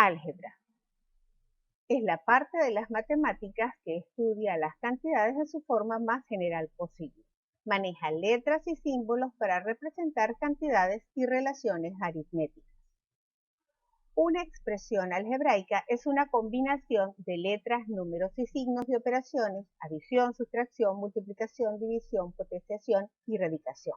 Álgebra. Es la parte de las matemáticas que estudia las cantidades de su forma más general posible. Maneja letras y símbolos para representar cantidades y relaciones aritméticas. Una expresión algebraica es una combinación de letras, números y signos de operaciones, adición, sustracción, multiplicación, división, potenciación y radicación.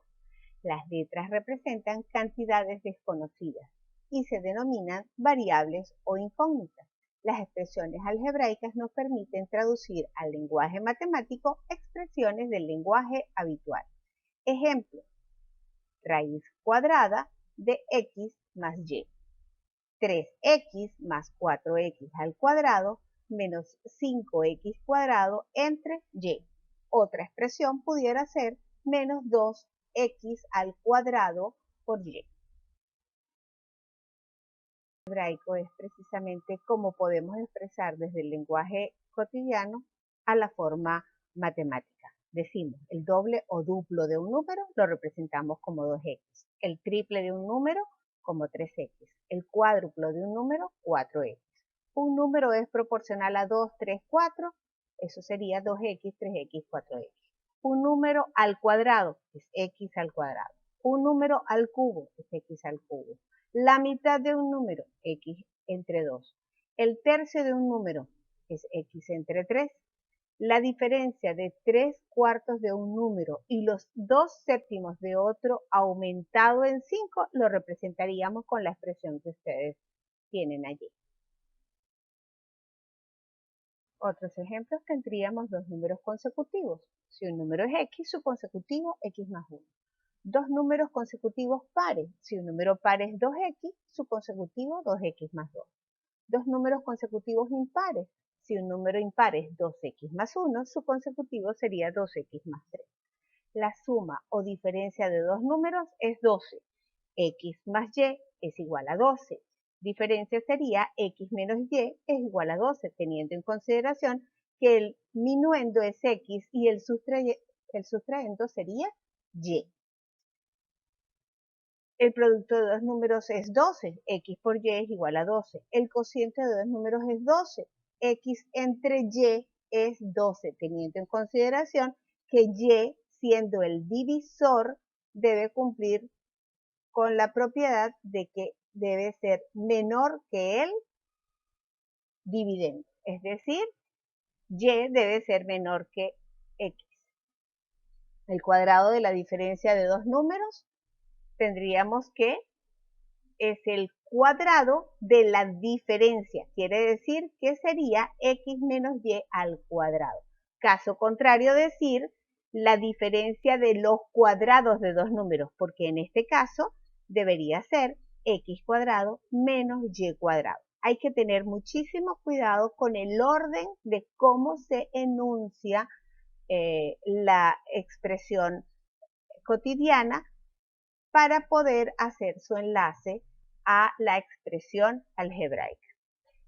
Las letras representan cantidades desconocidas y se denominan variables o incógnitas. Las expresiones algebraicas nos permiten traducir al lenguaje matemático expresiones del lenguaje habitual. Ejemplo: raíz cuadrada de x más y. 3x más 4x al cuadrado menos 5x cuadrado entre y. Otra expresión pudiera ser menos 2x al cuadrado por y. El algebraico es precisamente cómo podemos expresar desde el lenguaje cotidiano a la forma matemática. Decimos, el doble o duplo de un número lo representamos como 2x, el triple de un número como 3x, el cuádruplo de un número 4x. Un número es proporcional a 2, 3, 4, eso sería 2x, 3x, 4x. Un número al cuadrado es x al cuadrado. Un número al cubo es x al cubo. La mitad de un número, x entre 2. El tercio de un número es x entre 3. La diferencia de 3/4 de un número y los 2/7 de otro aumentado en 5 lo representaríamos con la expresión que ustedes tienen allí. Otros ejemplos tendríamos dos números consecutivos. Si un número es x, su consecutivo x más 1. Dos números consecutivos pares. Si un número par es 2x, su consecutivo 2x más 2. Dos números consecutivos impares. Si un número impar es 2x más 1, su consecutivo sería 2x más 3. La suma o diferencia de dos números es 12. X más y es igual a 12. Diferencia sería x menos y es igual a 12, teniendo en consideración que el minuendo es x y el sustraendo sería y. El producto de dos números es 12, x por y es igual a 12. El cociente de dos números es 12, x entre y es 12, teniendo en consideración que y, siendo el divisor, debe cumplir con la propiedad de que debe ser menor que el dividendo, es decir, y debe ser menor que x. El cuadrado de la diferencia de dos números tendríamos que es el cuadrado de la diferencia, quiere decir que sería x menos y al cuadrado. Caso contrario, decir la diferencia de los cuadrados de dos números, porque en este caso debería ser x cuadrado menos y cuadrado. Hay que tener muchísimo cuidado con el orden de cómo se enuncia la expresión cotidiana para poder hacer su enlace a la expresión algebraica.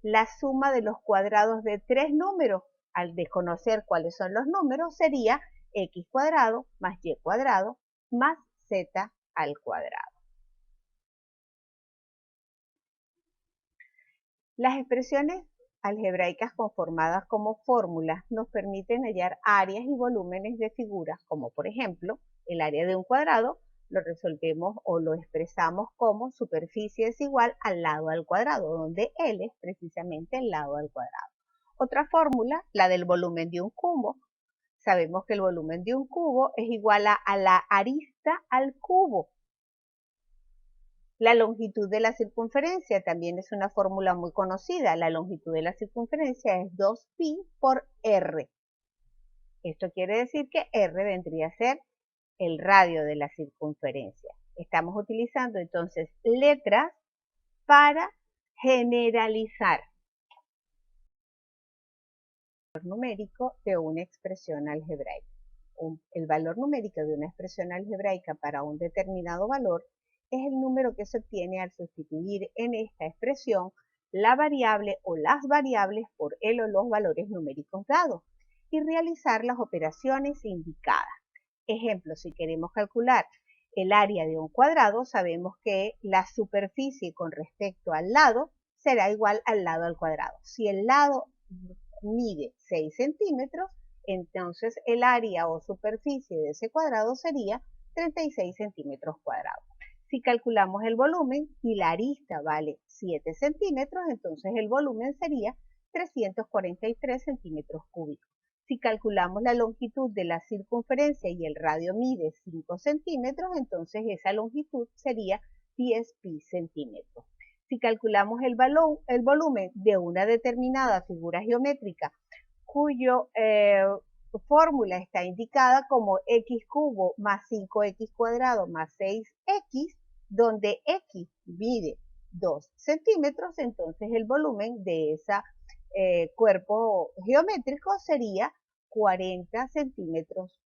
La suma de los cuadrados de tres números, al desconocer cuáles son los números, sería x cuadrado más y cuadrado más z al cuadrado. Las expresiones algebraicas conformadas como fórmulas nos permiten hallar áreas y volúmenes de figuras, como por ejemplo, el área de un cuadrado lo resolvemos o lo expresamos como superficie es igual al lado al cuadrado, donde L es precisamente el lado al cuadrado. Otra fórmula, la del volumen de un cubo. Sabemos que el volumen de un cubo es igual a la arista al cubo. La longitud de la circunferencia también es una fórmula muy conocida. La longitud de la circunferencia es 2pi por r. Esto quiere decir que r vendría a ser el radio de la circunferencia. Estamos utilizando entonces letras para generalizar el valor numérico de una expresión algebraica. El valor numérico de una expresión algebraica para un determinado valor es el número que se obtiene al sustituir en esta expresión la variable o las variables por el o los valores numéricos dados y realizar las operaciones indicadas. Ejemplo, si queremos calcular el área de un cuadrado, sabemos que la superficie con respecto al lado será igual al lado al cuadrado. Si el lado mide 6 centímetros, entonces el área o superficie de ese cuadrado sería 36 centímetros cuadrados. Si calculamos el volumen y la arista vale 7 centímetros, entonces el volumen sería 343 centímetros cúbicos. Si calculamos la longitud de la circunferencia y el radio mide 5 centímetros, entonces esa longitud sería 10 pi centímetros. Si calculamos el volumen de una determinada figura geométrica cuyo fórmula está indicada como x cubo más 5x cuadrado más 6x, donde x mide 2 centímetros, entonces el volumen de ese cuerpo geométrico sería 40 centímetros